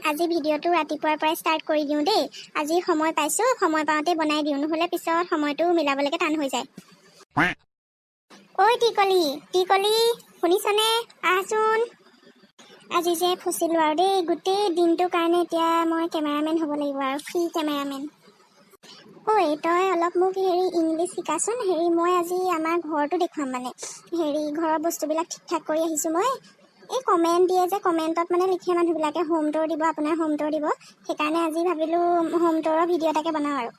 আজি ভিডিঅ'টো ৰাতিপুৱাৰ পৰাই ষ্টাৰ্ট কৰি দিওঁ দেই। আজি সময় পাইছো, সময় পাওঁতে বনাই দিওঁ, নহ'লে পিছত সময়টো মিলাবলৈকে টান হৈ যায়। ঐ টিকলি শুনিছনে? আহচোন। আজি যে ফচিলোঁ আৰু দেই, গোটেই দিনটোৰ কাৰণে এতিয়া মই কেমেৰামেন হ'ব লাগিব আৰু ফ্ৰী কেমেৰামেন। ঐ তই অলপ মোক ইংলিছ শিকাচোন। মই আজি আমাৰ ঘৰটো দেখুৱাম, মানে ঘৰৰ বস্তুবিলাক ঠিক ঠাক কৰি আহিছোঁ মই। এই কমেণ্ট দিয়ে যে, কমেণ্টত মানে লিখে মানুহবিলাকে হোম ট'ৰ দিব, আপোনাৰ হোম ট'ৰ দিব। সেইকাৰণে আজি ভাবিলোঁ হোম ট'ৰৰ ভিডিঅ' এটাকে বনাওঁ আৰু।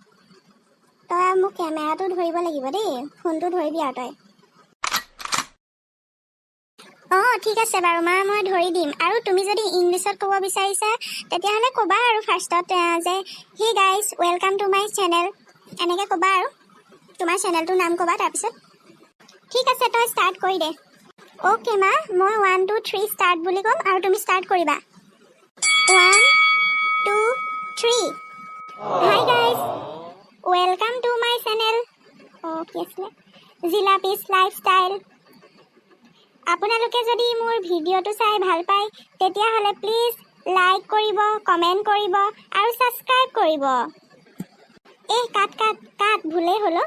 তই মোক কেমেৰাটো ধৰিব লাগিব দেই, ফোনটো ধৰিবি আৰু তই। অঁ ঠিক আছে বাৰু মা, মই ধৰি দিম। আৰু তুমি যদি ইংলিছত ক'ব বিচাৰিছা তেতিয়াহ'লে ক'বা আৰু ফাৰ্ষ্টত যে hey guys welcome to my channel, এনেকৈ ক'বা আৰু তোমাৰ চেনেলটোৰ নাম ক'বা। তাৰপিছত ঠিক আছে, তই ষ্টাৰ্ট কৰি দে। অ'কে মা, মই 1 2 3 ষ্টাৰ্ট বুলি ক'ম আৰু তুমি ষ্টাৰ্ট কৰিবা। 1 2 3। Hi guys, welcome to my channel. কি আছিলে, জিলাপিছ লাইফষ্টাইল। আপোনালোকে যদি মোৰ ভিডিঅ'টো চাই ভাল পায় তেতিয়াহ'লে প্লিজ লাইক কৰিব, কমেণ্ট কৰিব আৰু ছাবস্ক্ৰাইব কৰিব। কাট ভুলেই হ'ল।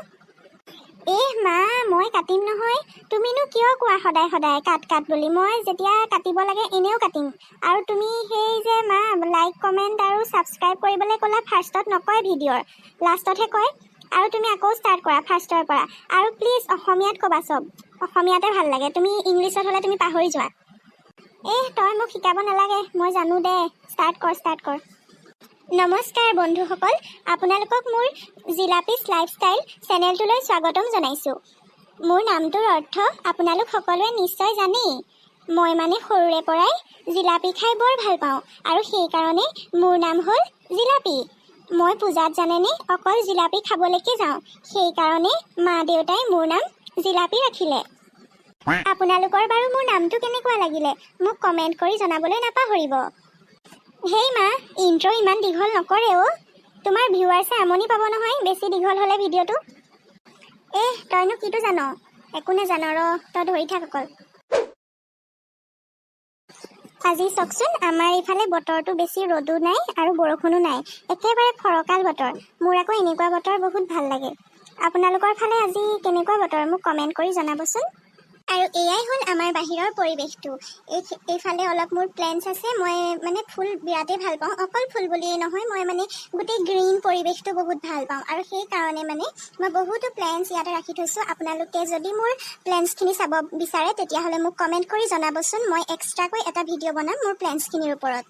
মা, মই কাটিম নহয়। তুমিনো কিয় কোৱা সদায় সদায় কাট বুলি? মই যেতিয়া কাটিব লাগে এনেও কাটিম। আৰু তুমি সেই যে মা লাইক কমেণ্ট আৰু ছাবস্ক্ৰাইব কৰিবলৈ ক'লা, ফাৰ্ষ্টত নকয় ভিডিঅ'ৰ, লাষ্টতহে কয়। আৰু তুমি আকৌ ষ্টাৰ্ট কৰা ফাৰ্ষ্টৰ পৰা। আৰু প্লিজ অসমীয়াত ক'বা, চব অসমীয়াতে ভাল লাগে। তুমি ইংলিছত হ'লে তুমি পাহৰি যোৱা। তই মোক শিকাব নালাগে, মই জানো দে। ষ্টাৰ্ট কৰ। নমস্কাৰ বন্ধুসকল, আপোনালোকক মোৰ জিলাপিছ লাইফষ্টাইল চেনেলটোলৈ স্বাগতম জনাইছোঁ। মোৰ নামটোৰ অৰ্থ আপোনালোক সকলোৱে নিশ্চয় জানেই। মই মানে সৰুৰে পৰাই জিলাপি খাই বৰ ভাল পাওঁ, আৰু সেইকাৰণে মোৰ নাম হ'ল জিলাপি। মই পূজাত জানেনে অকল জিলাপি খাবলৈকে যাওঁ, সেইকাৰণে মা দেউতাই মোৰ নাম জিলাপি ৰাখিলে। আপোনালোকৰ বাৰু মোৰ নামটো কেনেকুৱা লাগিলে মোক কমেণ্ট কৰি জনাবলৈ নাপাহৰিব। হেই মা, ইণ্ট্ৰ' ইমান দীঘল নকৰে অ', তোমাৰ ভিউৱাৰ্ছে আমনি পাব নহয় বেছি দীঘল হ'লে ভিডিঅ'টো। তইনো কিটো জান? একো নেজান, তই ধৰি থাক অকল। আজি চাওকচোন, আমাৰ এইফালে বতৰটো বেছি ৰ'দো নাই আৰু বৰষুণো নাই, একেবাৰে ফৰকাল বতৰ। মোৰ আকৌ এনেকুৱা বতৰ বহুত ভাল লাগে। আপোনালোকৰ ফালে আজি কেনেকুৱা বতৰ মোক কমেণ্ট কৰি জনাবচোন। আৰু এয়াই হ'ল আমাৰ বাহিৰৰ পৰিৱেশটো। এইফালে অলপ মোৰ প্লেণ্টছ আছে। মই মানে ফুল বিৰাটেই ভাল পাওঁ, অকল ফুল বুলিয়েই নহয়, মই মানে গোটেই গ্ৰীণ পৰিৱেশটো বহুত ভাল পাওঁ। আৰু সেইকাৰণে মানে মই বহুতো প্লেণ্টছ ইয়াতে ৰাখি থৈছোঁ। আপোনালোকে যদি মোৰ প্লেণ্টছখিনি চাব বিচাৰে তেতিয়াহ'লে মোক কমেণ্ট কৰি জনাবচোন। মই এক্সট্ৰাকৈ এটা ভিডিঅ' বনাম মোৰ প্লেণ্টছখিনিৰ ওপৰত।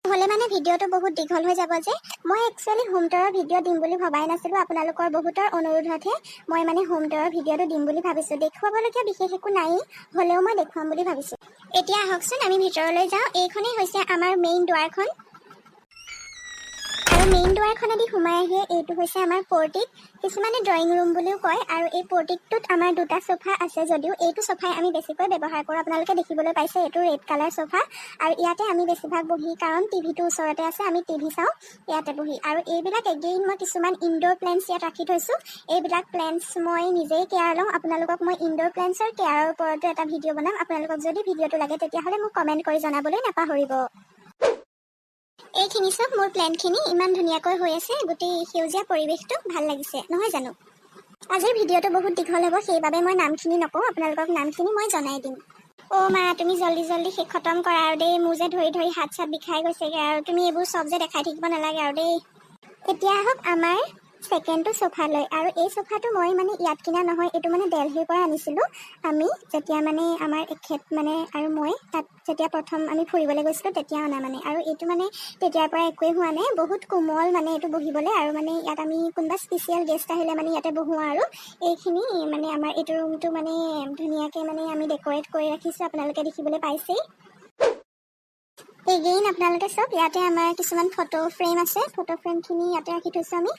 নহ'লে মানে ভিডিঅ'টো বহুত দীঘল হৈ যাব যে। মই একচুৱেলি হোম ট'ৰৰ ভিডিঅ' দিম বুলি ভবাই নাছিলোঁ। আপোনালোকৰ বহুতৰ অনুৰোধতহে মই মানে হোম ট'ৰৰ ভিডিঅ'টো দিম বুলি ভাবিছোঁ। দেখুৱাবলগীয়া বিশেষ একো নায়েই, হ'লেও মই দেখুৱাম বুলি ভাবিছোঁ। এতিয়া আহকচোন আমি ভিতৰলৈ যাওঁ। এইখনেই হৈছে আমাৰ মেইন দুৱাৰখন। আৰু মেইন দুৱাৰখনেদি সোমাই আহিয়ে এইটো হৈছে আমাৰ পৰ্টিক, কিছুমানে ড্ৰয়িং ৰুম বুলিও কয়। আৰু এই পৰ্টিকটোত আমাৰ দুটা চোফা আছে যদিও এইটো চোফাই আমি বেছিকৈ ব্যৱহাৰ কৰোঁ। আপোনালোকে দেখিবলৈ পাইছে এইটো ৰেড কালাৰ চোফা, আৰু ইয়াতে আমি বেছিভাগ বহি, কাৰণ টিভিটো ওচৰতে আছে, আমি টিভি চাওঁ ইয়াতে বহি। আৰু এইবিলাক এগেইন মই কিছুমান ইনড'ৰ প্লেণ্টছ ইয়াত ৰাখি থৈছোঁ। এইবিলাক প্লেণ্টছ মই নিজেই কেয়াৰ লওঁ। আপোনালোকক মই ইনড'ৰ প্লেণ্টছৰ কেয়াৰৰ ওপৰতো এটা ভিডিঅ' বনাম। আপোনালোকক যদি ভিডিঅ'টো লাগে তেতিয়াহ'লে মোক কমেণ্ট কৰি জনাবলৈ নাপাহৰিব। এইখিনি চব মোৰ প্লেণ্টখিনি ইমান ধুনীয়াকৈ হৈ আছে, গোটেই সেউজীয়া পৰিৱেশটো ভাল লাগিছে নহয় জানো? আজিৰ ভিডিঅ'টো বহুত দীঘল হ'ব, সেইবাবে মই নামখিনি নকওঁ, আপোনালোকক নামখিনি মই জনাই দিম। মা, তুমি জল্দি শেষ খতম কৰা আৰু দেই। মোৰ যে ধৰি হাত চাত বিষাই গৈছেগৈ, আৰু তুমি এইবোৰ চব যে দেখাই থাকিব নালাগে আৰু দেই। এতিয়া আহক আমাৰ ছেকেণ্ডটো চোফালৈ। আৰু এই চোফাটো মই মানে ইয়াত কিনা নহয়, এইটো মানে দেলহিৰ পৰা আনিছিলোঁ। আমি যেতিয়া মানে আমাৰ এখেত মানে আৰু মই তাত যেতিয়া প্ৰথম আমি ফুৰিবলৈ গৈছিলোঁ তেতিয়া অনা মানে। আৰু এইটো মানে তেতিয়াৰ পৰা একোৱেই হোৱা নাই, বহুত কোমল মানে এইটো বহিবলৈ। আৰু মানে ইয়াত আমি কোনোবা স্পেচিয়েল গেষ্ট আহিলে মানে ইয়াতে বহোঁ। আৰু এইখিনি মানে আমাৰ এইটো ৰুমটো মানে ধুনীয়াকৈ মানে আমি ডেক'ৰেট কৰি ৰাখিছোঁ, আপোনালোকে দেখিবলৈ পাইছেই। এগেইন আপোনালোকে চাওক, ইয়াতে আমাৰ কিছুমান ফটো ফ্ৰেম আছে, ফটো ফ্ৰেমখিনি ইয়াতে ৰাখি থৈছোঁ আমি।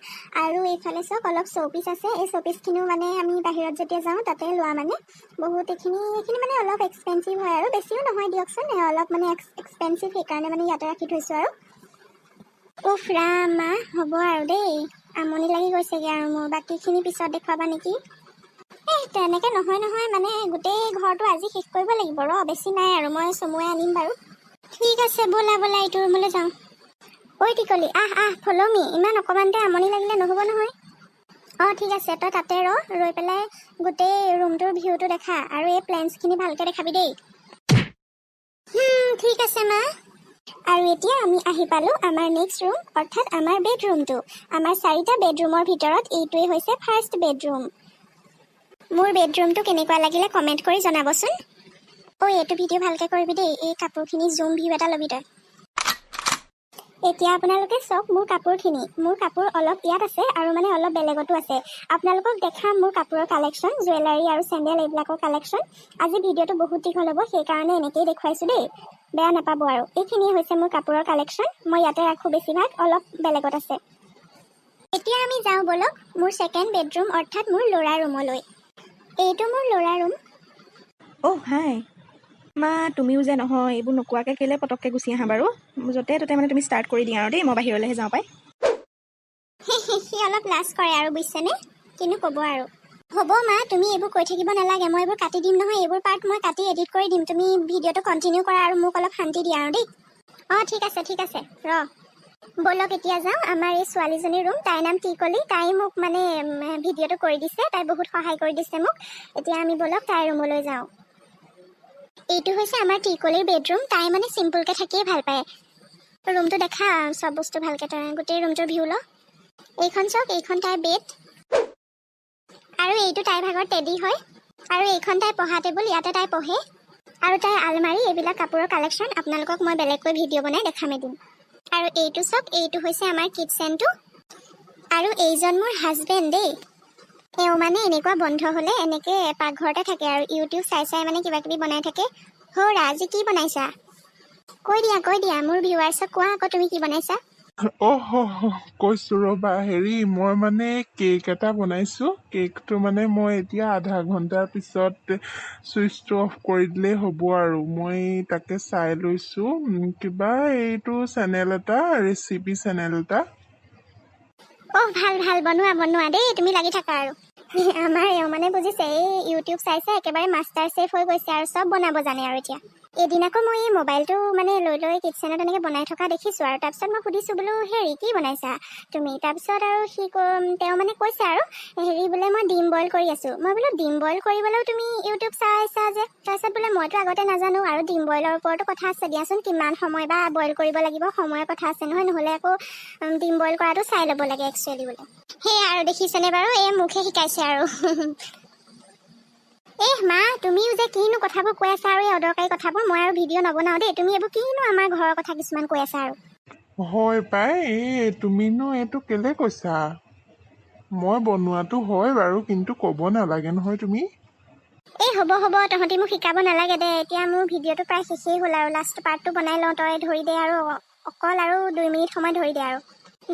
আৰু এইফালে চাওক অলপ শ্ব'পিচ আছে। এই শ্ব'পিচখিনিও মানে আমি বাহিৰত যেতিয়া যাওঁ তাতে লোৱা মানে। বহুত এইখিনি মানে অলপ এক্সপেঞ্চিভ হয়, আৰু বেছিও নহয় দিয়কচোন, অলপ মানে এক্সপেঞ্চিভ, সেইকাৰণে মানে ইয়াতে ৰাখি থৈছোঁ। আৰু ৰাম মা, হ'ব আৰু দেই, আমনি লাগি গৈছেগৈ আৰু মোৰ। বাকীখিনি পিছত দেখুৱাবা নেকি? তেনেকৈ নহয়, মানে গোটেই ঘৰটো আজি শেষ কৰিব লাগিব। বেছি নাই আৰু, মই চমুৱে আনিম বাৰু। ঠিক আছে, ব'লা এইটো ৰুমলৈ যাওঁ। ঐ টিকলি আহ ফ'ল' মি। ইমান অকণমানতে আমনি লাগিলে নহ'ব নহয়। অঁ ঠিক আছে, তই তাতে ৰৈ পেলাই গোটেই ৰুমটোৰ ভিউটো দেখা আৰু এই প্লেন্সখিনি ভালকৈ দেখাবি দেই। ঠিক আছে মা। আৰু এতিয়া আমি আহি পালোঁ আমাৰ নেক্সট ৰুম, অৰ্থাৎ আমাৰ বেডৰুমটো। আমাৰ 4টা বেডৰুমৰ ভিতৰত এইটোৱেই হৈছে ফাৰ্ষ্ট বেডৰুম। মোৰ বেডৰুমটো কেনেকুৱা লাগিলে কমেণ্ট কৰি জনাবচোন। এইটো ভিডিঅ' ভালকৈ কৰিবি দেই, এই কাপোৰখিনি জুম ভিউ এটা ল'বি তই। এতিয়া আপোনালোকে চাওক মোৰ কাপোৰখিনি। মোৰ কাপোৰ অলপ ইয়াত আছে আৰু মানে অলপ বেলেগতো আছে। আপোনালোকক দেখাম মোৰ কাপোৰৰ কালেকশ্যন, জুৱেলাৰী আৰু চেণ্ডেল এইবিলাকৰ কালেকশ্যন। আজি ভিডিঅ'টো বহুত দীঘল হ'ব, সেইকাৰণে এনেকেই দেখুৱাইছোঁ দেই, বেয়া নাপাব আৰু। এইখিনিয়ে হৈছে মোৰ কাপোৰৰ কালেকশ্যন। মই ইয়াতে ৰাখোঁ বেছিভাগ, অলপ বেলেগত আছে। এতিয়া আমি যাওঁ ব'লক মোৰ ছেকেণ্ড বেডৰুম, অৰ্থাৎ মোৰ ল'ৰা ৰুমলৈ। এইটো মোৰ ল'ৰা ৰুম। হাই মা, তুমিও যে নহয় এইবোৰ নোকোৱাকৈ কেলৈ পটককৈ গুচি আহা বাৰু? য'তে ত'তে মানে তুমি ষ্টাৰ্ট কৰি দিয়া আৰু দেই, মই বাহিৰলৈহে যাওঁ পাই। সি অলপ লাজ কৰে আৰু বুজিছেনে, কিনো ক'ব আৰু। হ'ব মা, তুমি এইবোৰ কৈ থাকিব নালাগে, মই এইবোৰ কাটি দিম নহয়। এইবোৰ পাৰ্ট মই কাটি এডিট কৰি দিম। তুমি ভিডিঅ'টো কণ্টিনিউ কৰা আৰু মোক অলপ শান্তি দিয়া আৰু দেই। ঠিক আছে ব'লক এতিয়া যাওঁ আমাৰ এই ছোৱালীজনীৰ ৰুম। তাইৰ নাম টিকলি। তাই মোক মানে ভিডিঅ'টো কৰি দিছে, তাই বহুত সহায় কৰি দিছে মোক। এতিয়া আমি ব'লক তাইৰ ৰুমলৈ যাওঁ। এইটো হৈছে আমাৰ টিকলিৰ বেডৰুম। তাই মানে চিম্পুলকৈ থাকিয়ে ভাল পায়। ৰুমটো দেখা, চব বস্তু ভালকৈ তই গোটেই ৰুমটোৰ ভিউ ল। এইখন চাওক, এইখন তাইৰ বেড আৰু এইটো তাইৰ ভাগৰ টেডি হয়। আৰু এইখন তাইৰ পঢ়া টেবুল, ইয়াতে তাই পঢ়ে। আৰু তাইৰ আলমাৰী, এইবিলাক কাপোৰৰ কালেকশ্যন আপোনালোকক মই বেলেগকৈ ভিডিঅ' বনাই দেখামেই দিম। আৰু এইটো চাওক, এইটো হৈছে আমাৰ কিটচেনটো। আৰু এইজন মোৰ হাজবেণ্ড দেই। এওঁ মানে এনেকুৱা বন্ধ হ'লে এনেকৈ পাকঘৰতে থাকে আৰু ইউটিউব চাই মানে কিবাকিবি বনাই থাকে। হৌৰা, আজি কি বনাইছা? কৈ দিয়া মোৰ ভিউৱাৰ্ছক কোৱা আকৌ তুমি কি বনাইছা। কৈছো ৰ'বা, মই মানে কেক এটা বনাইছো। কেকটো মানে মই এতিয়া আধা ঘণ্টাৰ পিছত চুইচটো অফ কৰি দিলেই হ'ব আৰু। মই তাকে চাই লৈছো, কিবা এইটো চেনেল এটা, ৰেচিপি চেনেল এটা। ভাল বনোৱা দেই, তুমি লাগি থাকা আৰু। আমাৰ এওঁ মানে বুজিছে, এই ইউটিউব চাই একেবাৰে মাষ্টাৰ চেফ হৈ গৈছে আৰু চব বনাব জানে আৰু এতিয়া। এদিন আকৌ মই এই মোবাইলটো মানে লৈ কিটচেনত এনেকৈ বনাই থকা দেখিছোঁ আৰু তাৰপিছত মই সুধিছোঁ বোলো কি বনাইছা তুমি? তাৰপিছত আৰু তেওঁ মানে কৈছে আৰু বোলে মই ডিম বইল কৰি আছোঁ। মই বোলো ডিম বইল কৰিবলৈও তুমি ইউটিউব চাইছা যে? তাৰপিছত বোলে মইতো আগতে নাজানো, আৰু ডিম বইলৰ ওপৰতো কথা আছে দিয়াচোন, কিমান সময় বা বইল কৰিব লাগিব, সময়ৰ কথা আছে নহয়, নহ'লে আকৌ ডিম বইল কৰাটো চাই ল'ব লাগে একচুৱেলি বোলে। সেয়াই আৰু দেখিছেনে বাৰু, মুখে শিকাইছে আৰু। মা, তুমিও যে কিনো কথাবোৰ কৈ আছা আৰু অদৰকাৰী কথাবোৰ। মই আৰু ভিডিঅ' নবনাওঁ দেই। তুমি এইবোৰ কিনো আমাৰ ঘৰৰ কথা কিছুমান কৈ আছা আৰু। হয় পাই, তুমিনো এইটো কেলে কৈছা? মই বনোৱাটো হয় বাৰু, কিন্তু ক'ব নালাগে নহয় তুমি। হ'ব, তহঁতি মোক শিকাব নালাগে দে। এতিয়া মোৰ ভিডিঅ'টো প্ৰায় শেষেই হ'ল আৰু, লাষ্ট পাৰ্টটো বনাই লওঁ। তই ধৰি দে আৰু, অকল আৰু 2 মিনিট সময় ধৰি দে আৰু।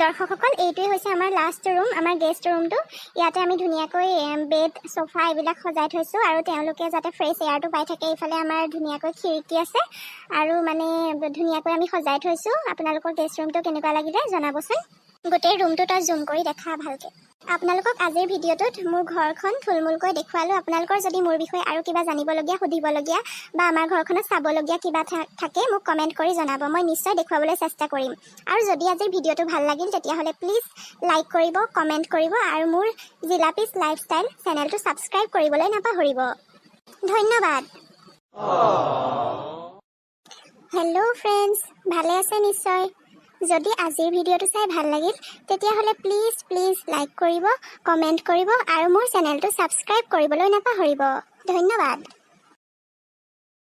দৰ্শকসকল, এইটোৱে হৈছে আমাৰ লাষ্ট ৰুম, আমাৰ গেষ্ট ৰুমটো। ইয়াতে আমি ধুনীয়াকৈ বেড, চোফা এইবিলাক সজাই থৈছোঁ আৰু তেওঁলোকে যাতে ফ্ৰেছ এয়াৰটো পাই থাকে। এইফালে আমাৰ ধুনীয়াকৈ খিৰিকী আছে আৰু মানে ধুনীয়াকৈ আমি সজাই থৈছোঁ। আপোনালোকৰ গেষ্ট ৰুমটো কেনেকুৱা লাগিলে জনাবচোন। গোটেই ৰুমটো তই জুম কৰি দেখা ভালকৈ। আপোনালোকক আজিৰ ভিডিঅ'টোত মোৰ ঘৰখন থুলমূলকৈ দেখুৱালোঁ। আপোনালোকৰ যদি মোৰ বিষয়ে আৰু কিবা জানিবলগীয়া, সুধিবলগীয়া বা আমাৰ ঘৰখনত চাবলগীয়া কিবা থাকে মোক কমেণ্ট কৰি জনাব। মই নিশ্চয় দেখুৱাবলৈ চেষ্টা কৰিম। আৰু যদি আজিৰ ভিডিঅ'টো ভাল লাগিল তেতিয়াহ'লে প্লিজ লাইক কৰিব, কমেণ্ট কৰিব আৰু মোৰ জিলাপিছ লাইফষ্টাইল চেনেলটো ছাবস্ক্ৰাইব কৰিবলৈ নাপাহৰিব। ধন্যবাদ। হেল্ল' ফ্ৰেণ্ডছ, ভালে আছে নিশ্চয়? যদি আজিৰ ভিডিঅ'টো চাই ভাল লাগিল তেতিয়াহ'লে প্লিজ লাইক কৰিব, কমেণ্ট কৰিব আৰু মোৰ চেনেলটো ছাবস্ক্ৰাইব কৰিবলৈ নাপাহৰিব। ধন্যবাদ।